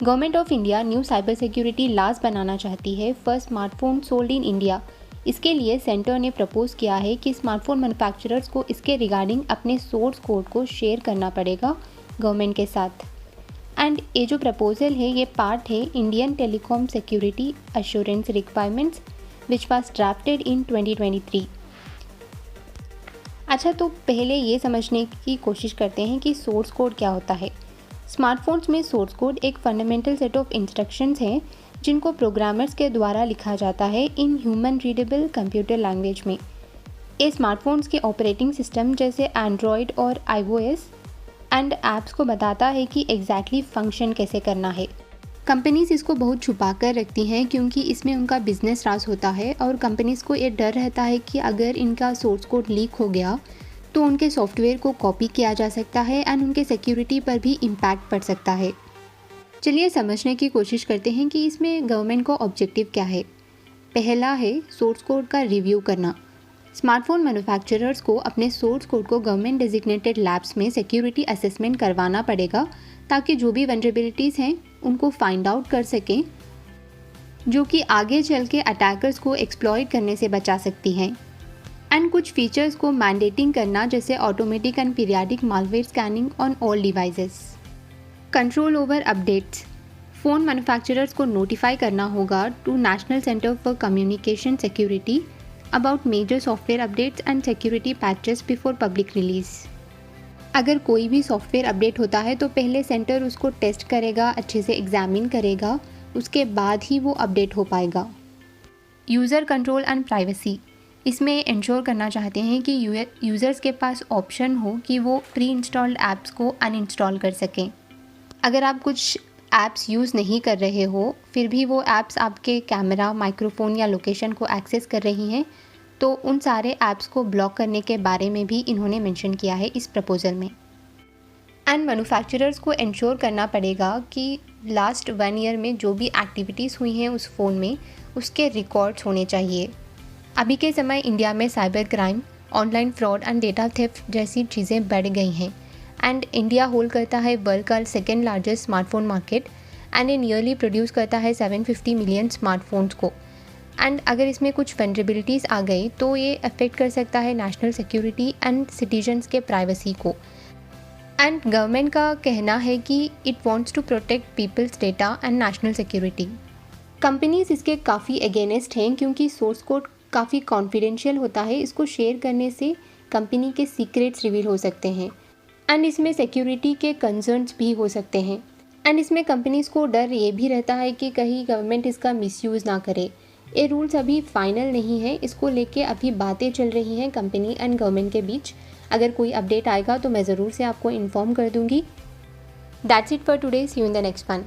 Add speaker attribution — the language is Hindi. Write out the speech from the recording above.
Speaker 1: Government of India new cyber security laws बनाना चाहती है for smartphone sold in India. इसके लिए सेंटर ने प्रपोज किया है कि स्मार्टफोन मैन्युफैक्चरर्स को इसके रिगार्डिंग अपने सोर्स कोड को शेयर करना पड़ेगा गवर्नमेंट के साथ। एंड ये जो प्रपोजल है ये पार्ट है Indian telecom security assurance requirements which was drafted in 2023। अच्छा, तो पहले ये समझने की कोशिश करते हैं कि सोर्स कोड क्या होता है। स्मार्टफोन्स में सोर्स कोड एक फंडामेंटल सेट ऑफ इंस्ट्रक्शंस हैं जिनको प्रोग्रामर्स के द्वारा लिखा जाता है in human readable computer language में। ये स्मार्टफोन्स के ऑपरेटिंग सिस्टम जैसे एंड्रॉयड और iOS एंड ऐप्स को बताता है कि एग्जैक्टली फंक्शन कैसे करना है। कंपनीज इसको बहुत छुपा कर रखती हैं क्योंकि इसमें उनका बिजनेस राज होता है और कंपनीज को ये डर रहता है कि अगर इनका सोर्स कोड लीक हो गया तो उनके सॉफ्टवेयर को कॉपी किया जा सकता है एंड उनके सिक्योरिटी पर भी इम्पैक्ट पड़ सकता है। चलिए समझने की कोशिश करते हैं कि इसमें गवर्नमेंट का ऑब्जेक्टिव क्या है। पहला है सोर्स कोड का रिव्यू करना। स्मार्टफोन मैन्युफैक्चरर्स को अपने सोर्स कोड को गवर्नमेंट डेजिग्नेटेड लैब्स में सिक्योरिटी असेसमेंट करवाना पड़ेगा ताकि जो भी वनरेबिलिटीज़ हैं उनको फाइंड आउट कर सकें, जो कि आगे चल के अटैकर्स को एक्सप्लॉइट करने से बचा सकती हैं। एंड कुछ फीचर्स को मैंडेटिंग करना जैसे automatic and periodic malware scanning on all devices. Control over updates. Phone manufacturers को नोटिफाई करना होगा to National Centre for Communication Security about major software updates and security patches before public release. अगर कोई भी सॉफ्टवेयर अपडेट होता है तो पहले सेंटर उसको टेस्ट करेगा, अच्छे से एग्जामिन करेगा, उसके बाद ही वो अपडेट हो पाएगा। User control and privacy. इसमें इंश्योर करना चाहते हैं कि यूज़र्स के पास ऑप्शन हो कि वो प्री इंस्टॉल्ड ऐप्स को अनइंस्टॉल कर सकें। अगर आप कुछ ऐप्स यूज़ नहीं कर रहे हो फिर भी वो ऐप्स आपके कैमरा, माइक्रोफोन या लोकेशन को एक्सेस कर रही हैं तो उन सारे ऐप्स को ब्लॉक करने के बारे में भी इन्होंने मेंशन किया है इस प्रपोजल में। एंड मैन्युफैक्चरर्स को इंश्योर करना पड़ेगा कि लास्ट 1 ईयर में जो भी एक्टिविटीज़ हुई हैं उस फ़ोन में उसके रिकॉर्ड्स होने चाहिए। अभी के समय इंडिया में cyber crime, online fraud and data theft जैसी चीज़ें बढ़ गई हैं एंड इंडिया होल्ड करता है वर्ल्ड का second largest smartphone market and in yearly produce करता है 750 मिलियन स्मार्टफोन्स को। एंड अगर इसमें कुछ वनरेबिलिटीज़ आ गई तो ये अफेक्ट कर सकता है नेशनल सिक्योरिटी एंड सिटीजन्स के प्राइवेसी को। एंड गवर्नमेंट का कहना है कि it wants to protect people's data and national security. Companies इसके काफ़ी अगेंस्ट हैं क्योंकि सोर्स कोड काफ़ी कॉन्फिडेंशियल होता है, इसको शेयर करने से कंपनी के सीक्रेट्स रिवील हो सकते हैं एंड इसमें सिक्योरिटी के कंसर्न्स भी हो सकते हैं। एंड इसमें कंपनीज़ को डर ये भी रहता है कि कहीं गवर्नमेंट इसका मिसयूज़ ना करे। ये रूल्स अभी फाइनल नहीं है, इसको लेके अभी बातें चल रही हैं कंपनी एंड गवर्नमेंट के बीच। अगर कोई अपडेट आएगा तो मैं ज़रूर से आपको इन्फॉर्म कर दूँगी। That's it for today, see you in the next one.